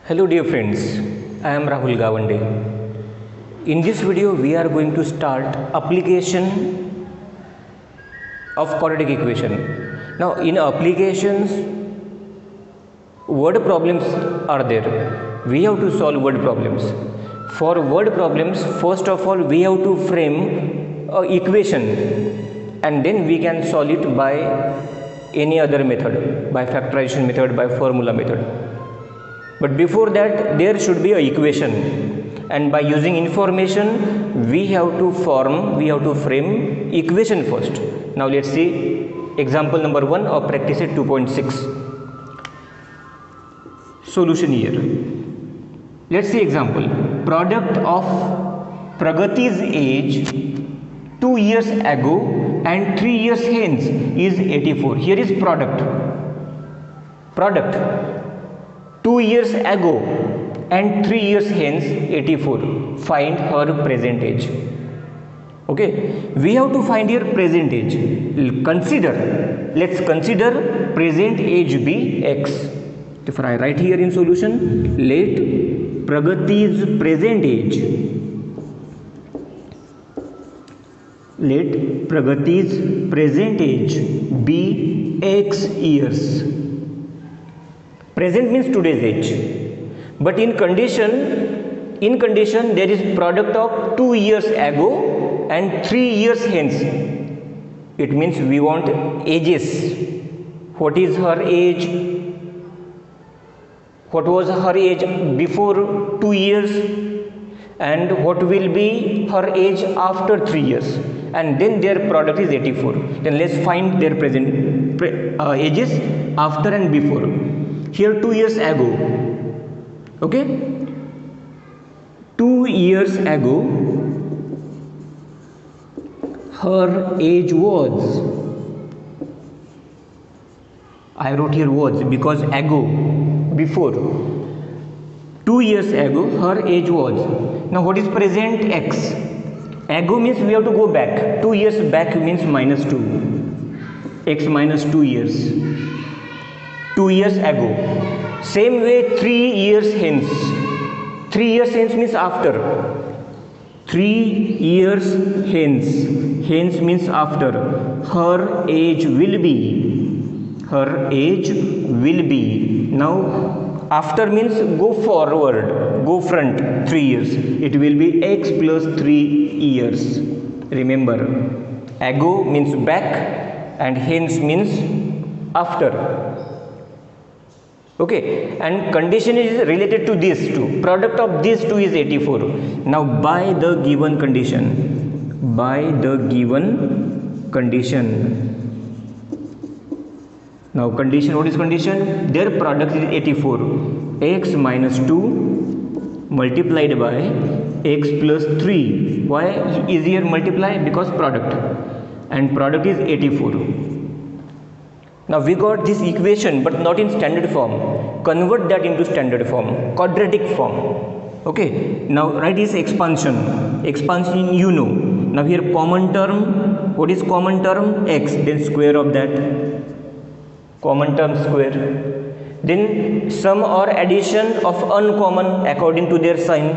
Hello dear friends, I am Rahul Gawande. In this video we are going to start application of quadratic equation. Now in applications word problems are there. We have to solve word problems. For word problems, first of all we have to frame a equation and then we can solve it by any other method, by factorization method, by formula method. But before that there should be a equation, and by using information we have to frame equation first. Now let's see example number 1 of practice at 2.6. Solution here. Let's see example. Product of Pragati's age 2 years ago and 3 years hence is 84. Here is product 2 years ago and 3 years hence 84. Find her percent age. Okay, we have to find here present age. Let's consider present age be x. If I write here in solution, let Pragati's present age be x years. Present means today's age, but in condition there is product of 2 years ago and 3 years hence. It means we want ages. What is her age? What was her age before 2 years, and what will be her age after 3 years, and then their product is 84. Then let's find their present ages after and before. Here 2 years ago. Okay, 2 years ago her age was, I wrote here was because ago, before. 2 years ago her age was. Now what is present? X. Ago means we have to go back. 2 years back means minus 2. X minus 2 years. 2 years ago. Same way 3 years hence. 3 years hence means after. 3 years hence. Hence means after. Her age will be. Now after means go forward, go front 3 years. It will be x plus 3 years. Remember, ago means back and hence means after. Okay, and condition is related to these two. Product of these two is 84. Now by the given condition, now condition, what is condition? Their product is 84. X minus 2 multiplied by x plus 3. Why is here multiply? Because product, and product is 84. Now we got this equation but not in standard form. Convert that into standard form, quadratic form. Okay, now write this expansion. Expansion you know. Now here common term. What is common term? X. Then square of that. Common term square. Then sum or addition of uncommon according to their sign.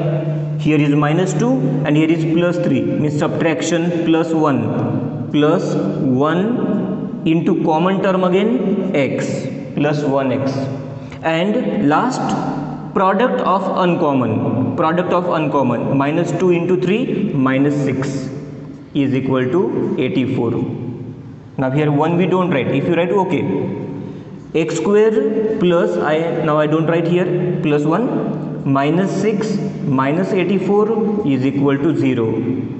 Here is minus 2 and here is plus 3. Means subtraction plus 1. Plus 1 into common term again x plus 1x. And last product of uncommon. Minus 2 into 3 minus 6 is equal to 84. Now here 1 we don't write. If you write, okay, x square plus now I don't write here, plus 1 minus 6 minus 84 is equal to 0.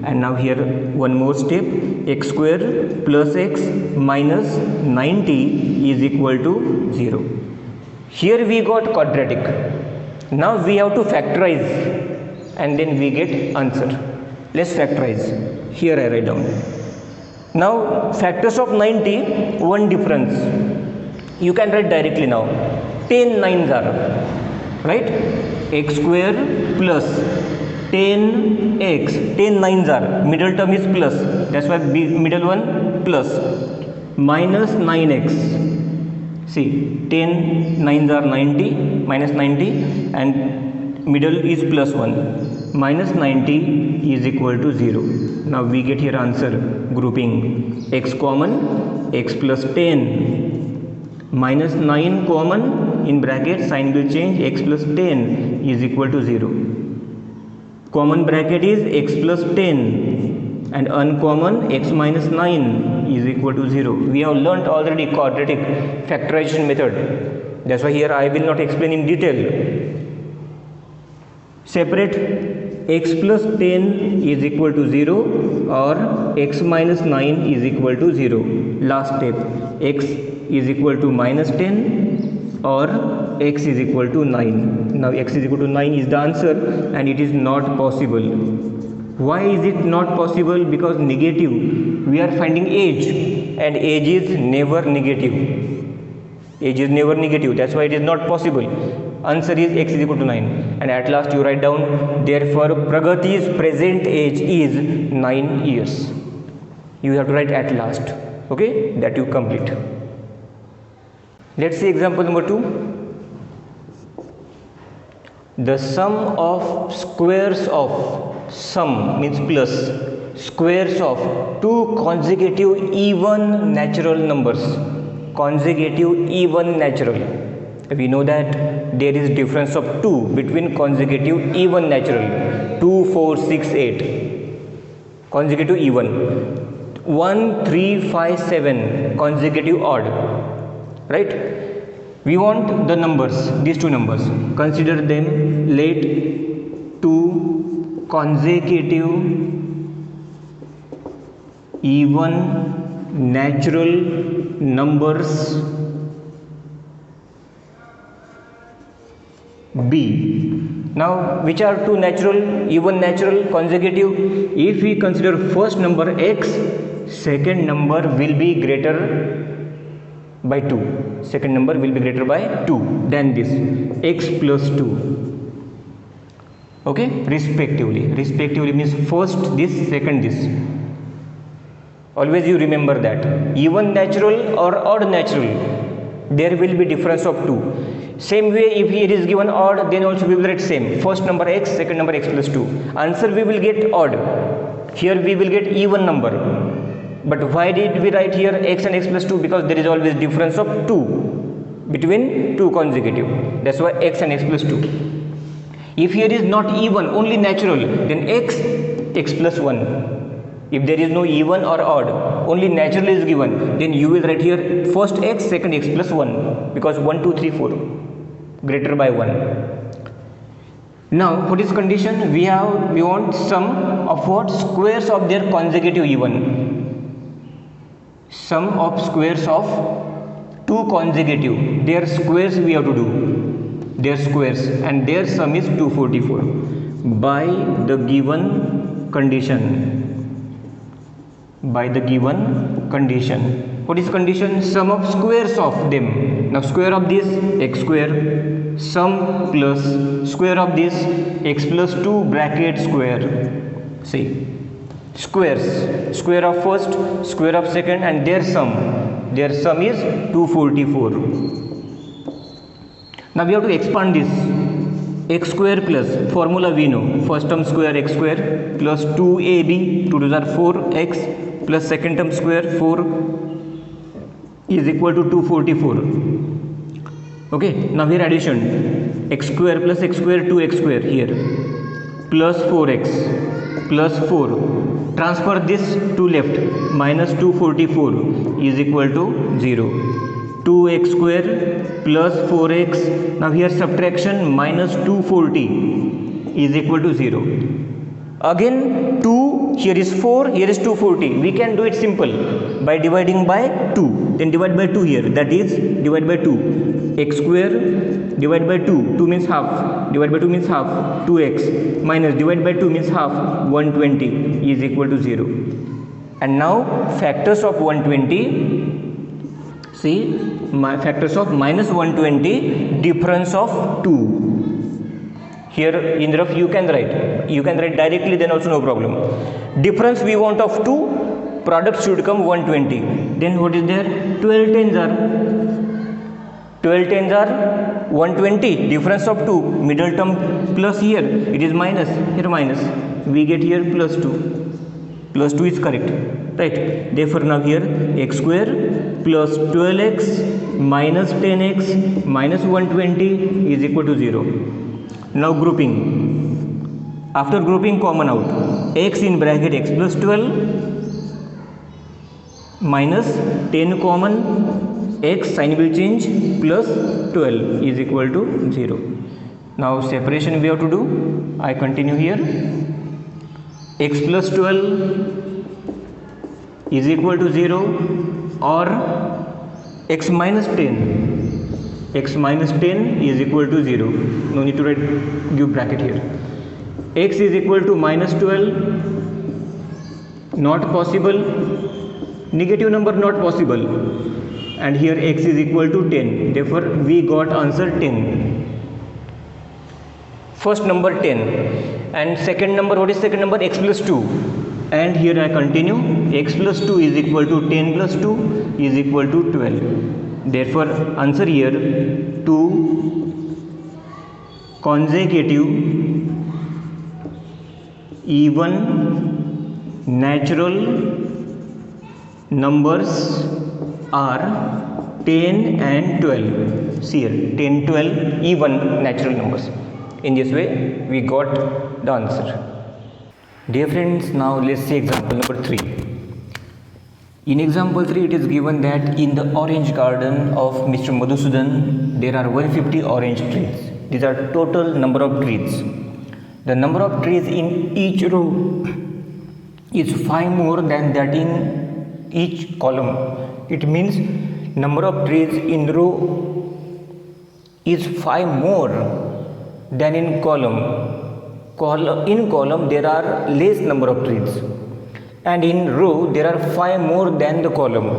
And now here one more step, x square plus x minus 90 is equal to 0. Here we got quadratic. Now we have to factorize and then we get answer. Let's factorize. Here I write down. Now factors of 90, one difference. You can write directly now. 10 nines are, right? X square plus 10x. 10 nines are. Middle term is plus. That's why middle one plus. Minus 9x. See, 10 9s are 90, minus 90, and middle is plus 1. Minus 90 is equal to 0. Now we get here answer grouping x common, x plus 10, minus 9 common, in bracket sign will change, x plus 10 is equal to 0. Common bracket is x plus 10 and uncommon x minus 9 is equal to 0. We have learnt already quadratic factorization method. That's why here I will not explain in detail. Separate x plus 10 is equal to 0 or x minus 9 is equal to 0. Last step, x is equal to minus 10 or x is equal to 9. Now x is equal to 9 is the answer, and it is not possible. Why is it not possible? Because negative, we are finding age, and age is never negative. Age is never negative, that's why it is not possible. Answer is x is equal to 9. And at last you write down, therefore Pragati's present age is 9 years. You have to write at last, okay, that you complete. Let's see example number 2. The sum of squares of, sum means plus, squares of two consecutive even natural numbers. Consecutive even natural. We know that there is difference of 2 between consecutive even natural. 2, 4, 6, 8. Consecutive even. 1, 3, 5, 7. Consecutive odd. Right? We want the numbers, these two numbers. Consider them. Let two consecutive even natural numbers B. Now which are two natural, even natural, consecutive? If we consider first number x, second number will be greater by 2. Second number will be greater by 2 than this, x plus 2. Okay, respectively. Respectively means first this, second this. Always you remember that. Even natural or odd natural, there will be difference of 2. Same way, if here is given odd, then also we will write same. First number x, second number x plus 2. Answer we will get odd. Here we will get even number. But why did we write here x and x plus 2? Because there is always difference of 2 between two consecutive. That's why x and x plus 2. If here is not even, only natural, then x plus 1. If there is no even or odd, only natural is given, then you will write here first x, second x plus 1. Because 1, 2, 3, 4. Greater by 1. Now for this condition, we want sum of what? Squares of their consecutive even. Sum of squares of two consecutive, their squares we have to do, their squares, and their sum is 244 by the given condition. By the given condition. What is condition? Sum of squares of them. Now square of this, x square, sum plus square of this, x plus 2 bracket square. See, squares, square of first, square of second, and their sum. Their sum is 244. Now we have to expand this. X square plus, formula we know, first term square x square plus 2ab, 2 to the 4x plus second term square 4 is equal to 244. Okay, now here addition, x square plus x square 2x square here plus 4x plus 4, transfer this to left, minus 244 is equal to 0. 2x square plus 4x, now here subtraction, minus 240 is equal to 0. Again 2, here is 4, here is 240. We can do it simple by dividing by 2. Then divide by 2 here, that is divide by 2. X square divide by 2, 2 means half, divide by 2 means half, 2x minus divide by 2 means half, 120 is equal to 0. And now factors of 120, see, factors of minus 120, difference of 2. Here in rough you can write directly, then also no problem. Difference we want of 2, product should come 120. Then what is there? 12 tens are 12 tens are 120, difference of 2, middle term plus, here it is minus, here minus, we get here plus 2. Plus 2 is correct, right? Therefore now here x square plus 12x minus 10x minus 120 is equal to 0. Now grouping. After grouping, common out. X in bracket x plus 12 minus 10 common, x sign will change, plus 12 is equal to 0. Now separation we have to do. I continue here. X plus 12 is equal to 0, or x minus 10. X minus 10 is equal to 0. No need to write, give bracket here. X is equal to minus 12, not possible. Negative number not possible. And here x is equal to 10. Therefore we got answer 10. First number 10. And second number, what is second number? X plus 2. And here I continue. X plus 2 is equal to 10 plus 2 is equal to 12. Therefore answer here 2 consecutive even natural numbers are 10 and 12. See here, 10, 12 even natural numbers. In this way we got the answer. Dear friends, now let's see example number 3. In example 3 it is given that in the orange garden of Mr. Madhusudan there are 150 orange trees. These are total number of trees. The number of trees in each row is 5 more than that in each column. It means number of trees in row is 5 more than in column. In column there are less number of trees, and in row there are 5 more than the column.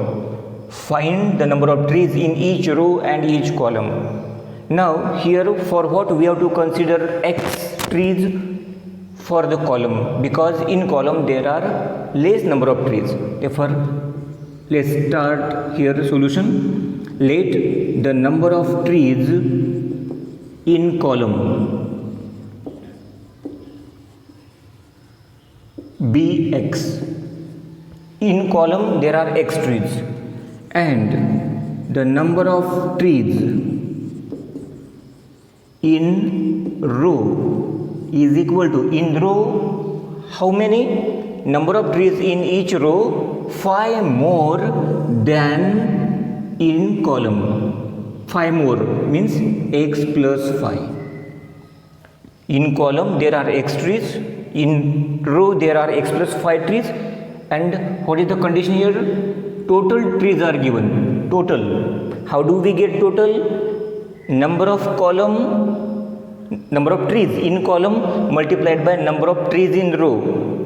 Find the number of trees in each row and each column. Now here for what we have to consider x trees for the column, because in column there are less number of trees. Therefore let's start here the solution. Let the number of trees in column be x. In column there are x trees, and the number of trees in row is equal to, in row how many? Number of trees in each row 5 more than in column. 5 more means x plus 5. In column there are x trees, in row there are x plus 5 trees. And what is the condition here? Total trees are given. Total. How do we get total? Number of trees in column multiplied by number of trees in row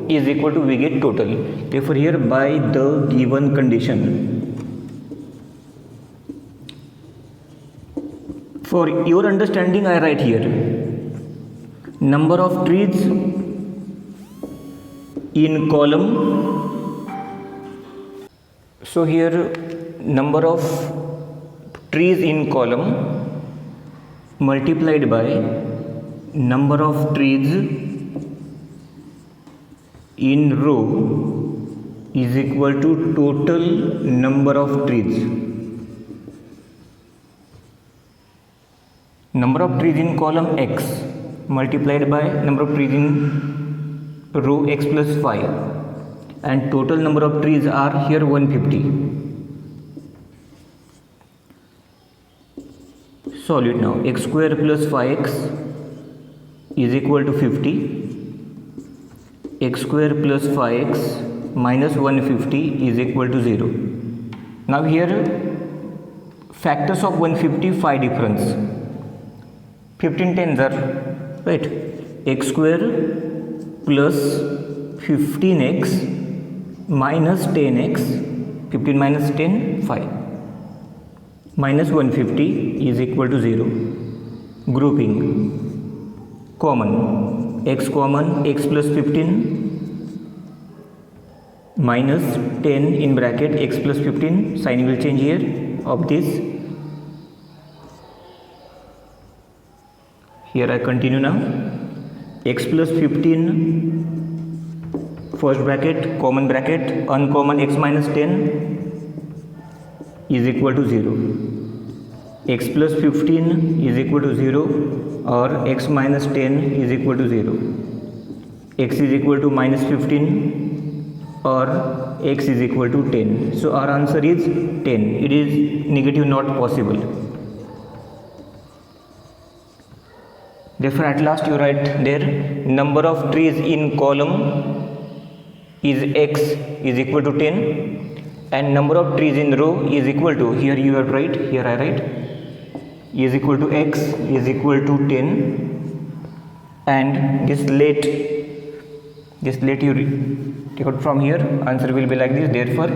is equal to, we get total. Therefore here by the given condition. For your understanding I write here number of trees in column. So here number of trees in column multiplied by number of trees in row is equal to total number of trees. Number of trees in column x multiplied by number of trees in row x plus 5, and total number of trees are here 150. Solve it now. X square plus 5x is equal to 50. X square plus 5x minus 150 is equal to 0. Now here factors of 150, 5 difference. 15 tens are, right? X square plus 15x minus 10x, 15 minus 10, 5. Minus 150 is equal to 0. Grouping. Common. X common, x plus 15 minus 10 in bracket x plus 15, sign will change here of this, Here I continue now. X plus 15, first bracket, common bracket, uncommon x minus 10 is equal to 0. X plus 15 is equal to 0 or x minus 10 is equal to 0. X is equal to minus 15 or x is equal to 10. So our answer is 10. It is negative, not possible. Therefore at last you write there, number of trees in column is x is equal to 10 and number of trees in row is equal to, here you have write, here I write, is equal to x is equal to 10, and this let you take out from here, answer will be like this. Therefore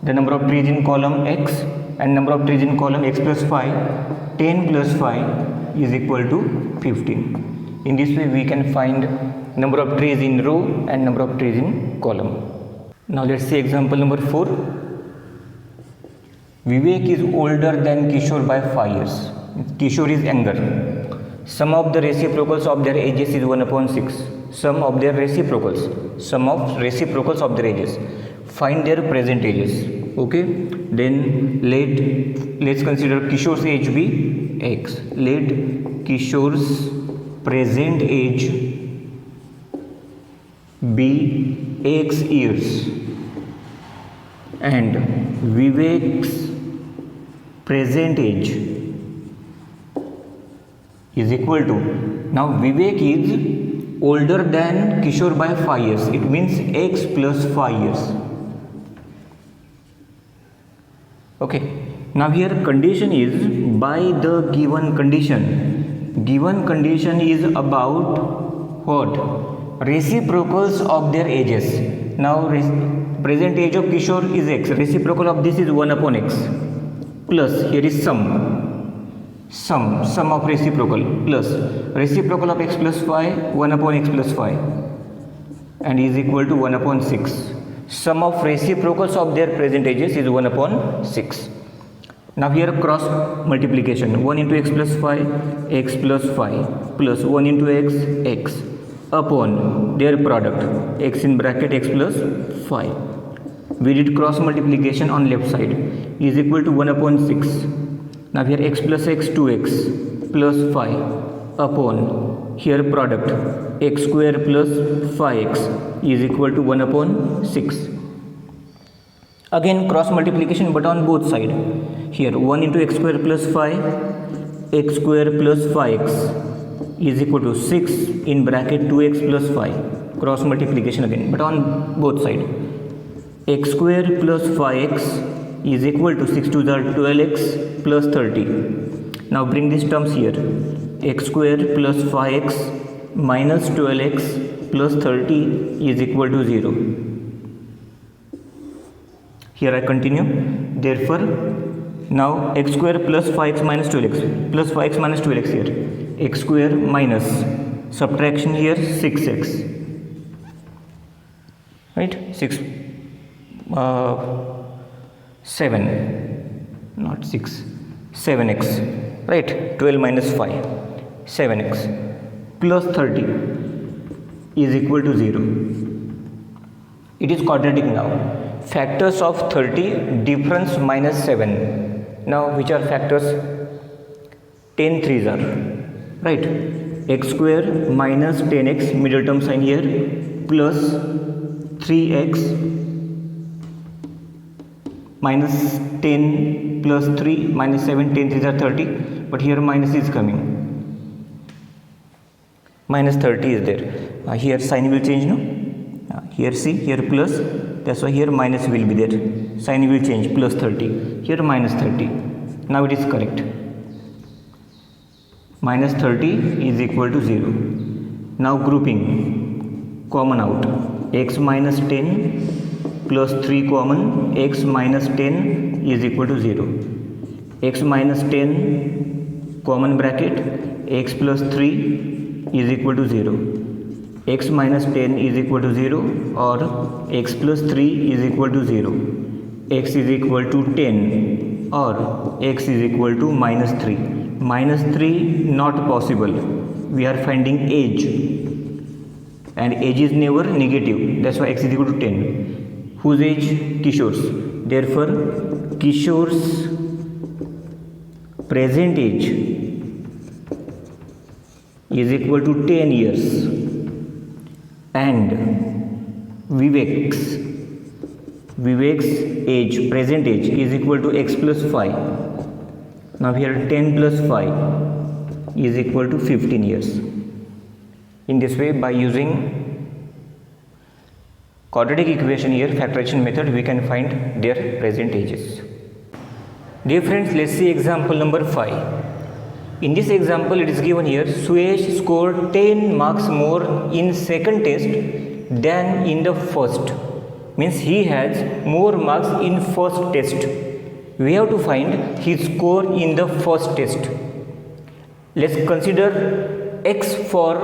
the number of trees in column x and number of trees in column x plus 5, 10 plus 5 is equal to 15. In this way we can find number of trees in row and number of trees in column. Now let's see example number 4. Vivek is older than Kishore by 5 years. Kishore is younger. Sum of the reciprocals of their ages is 1/6. Sum of reciprocals of their ages. Find their present ages. Okay, then let's consider Kishore's age be x. Let Kishore's present age be x years and Vivek's present age is equal to, now Vivek is older than Kishore by 5 years, it means x plus 5 years. Okay, now here condition is by the given condition is about what? Reciprocals of their ages. Now present age of Kishore is x, reciprocal of this is 1/x, plus here is sum of reciprocal, plus reciprocal of x plus 5, 1/x plus 5, and is equal to 1/6. Sum of reciprocals of their present ages is 1/6. Now here cross multiplication, 1 into x plus 5, x plus 5, plus 1 into x upon their product, x in bracket x plus 5. We did cross multiplication on left side, is equal to 1/6. Now here x plus x, 2x plus 5 upon here product x square plus 5x is equal to 1/6. Again cross multiplication but on both side. Here 1 into x square plus 5, x square plus 5x is equal to 6 in bracket 2x plus 5. Cross multiplication again but on both side. X square plus 5x is equal to 6 to the 12x plus 30. Now bring these terms here. X square plus 5x minus 12x plus 30 is equal to 0. Here I continue. Therefore now x square plus 5x minus 12x plus 5x minus 12x here. X square minus subtraction here 6x, right? 7, not 6, 7x, right? 12 minus 5, 7x plus 30 is equal to 0. It is quadratic now. Factors of 30, difference minus 7. Now which are factors? 10 threes are, right? X square minus 10x, middle term sign here, plus 3x minus 10 plus 3 minus 7, 10 threes are 30, but here minus is coming. Minus 30 is there. Here sign will change, no? Here see, here plus, that's why here minus will be there. Sign will change, plus 30. Here minus 30. Now it is correct. Minus 30 is equal to 0. Now grouping, common out. X minus 10 plus 3 common, x minus 10 is equal to 0. X minus 10 common bracket, x plus 3 is equal to 0. X minus 10 is equal to 0 or x plus 3 is equal to 0. X is equal to 10 or x is equal to minus 3. -3 not possible. We are finding age, and age is never negative. That's why x is equal to 10. Whose age? Kishore's. Therefore, Kishore's present age is equal to 10 years, and Vivek's age, present age, is equal to x plus 5. Now here 10 plus 5 is equal to 15 years. In this way, by using quadratic equation here, factorization method, we can find their present ages. Dear friends, let's see example number 5. In this example, it is given here, Suyesh scored 10 marks more in second test than in the first. Means he has more marks in first test. We have to find his score in the first test. Let's consider x for,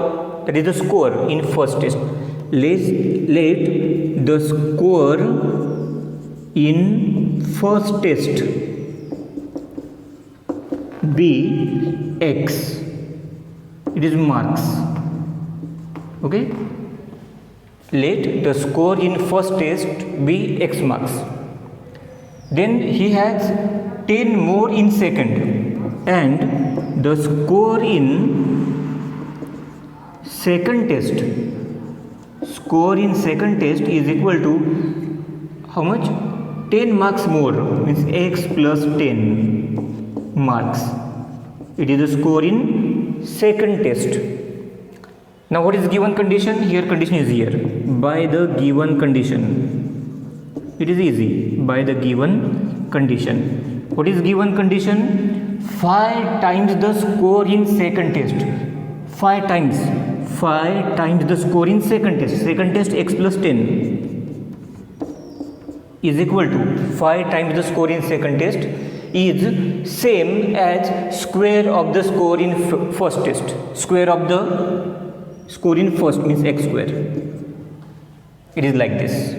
that is the score in first test. Let the score in first test be x. It is marks. Okay, let the score in first test be x marks. Then he has 10 more in second, and the score in second test is equal to how much? 10 marks more, means x plus 10 marks. It is the score in second test. Now what is given condition? Here condition is here. By the given condition. It is easy. By the given condition. What is given condition? 5 times the score in second test. 5 times the score in second test. Second test x plus 10 is equal to 5 times the score in second test is same as square of the score in first test. Square of the score in first means x square. It is like this.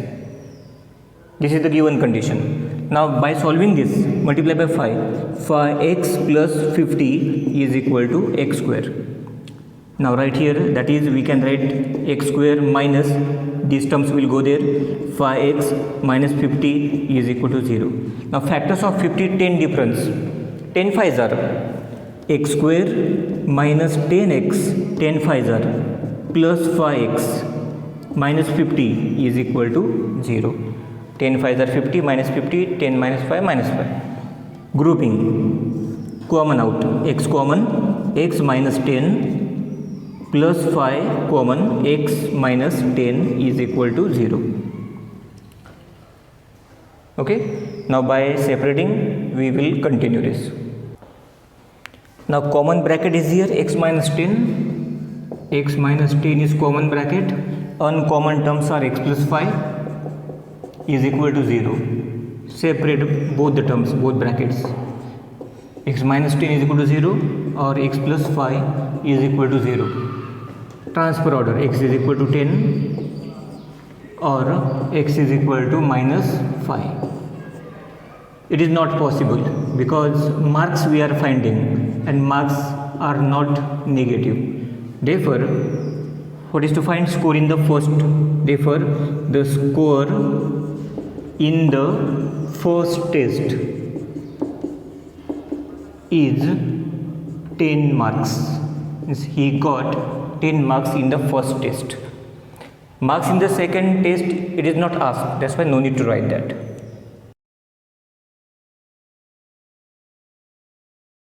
This is the given condition. Now by solving this, multiply by 5. 5x plus 50 is equal to x square. Now right here, that is, we can write x square minus, these terms will go there, 5x minus 50 is equal to 0. Now factors of 50, 10 difference. 10 5s are x square minus 10x, 10 5s are plus 5x minus 50 is equal to 0. 10 5s are 50, minus 50, 10 minus 5, minus 5. Grouping, common out, x common, x minus 10 plus 5 common, x minus 10 is equal to 0. Okay, now by separating we will continue this. Now common bracket is here, x minus 10 is common bracket. Uncommon terms are x plus 5 is equal to 0. Separate both the terms, both brackets. X minus 10 is equal to 0 or x plus 5 is equal to 0. Transfer order, x is equal to 10 or x is equal to minus 5. It is not possible because marks we are finding and marks are not negative. Therefore, what is to find? Score in the first. Therefore, the score in the first test is 10 marks. He got 10 marks in the first test. Marks in the second test, it is not asked. That's why no need to write that.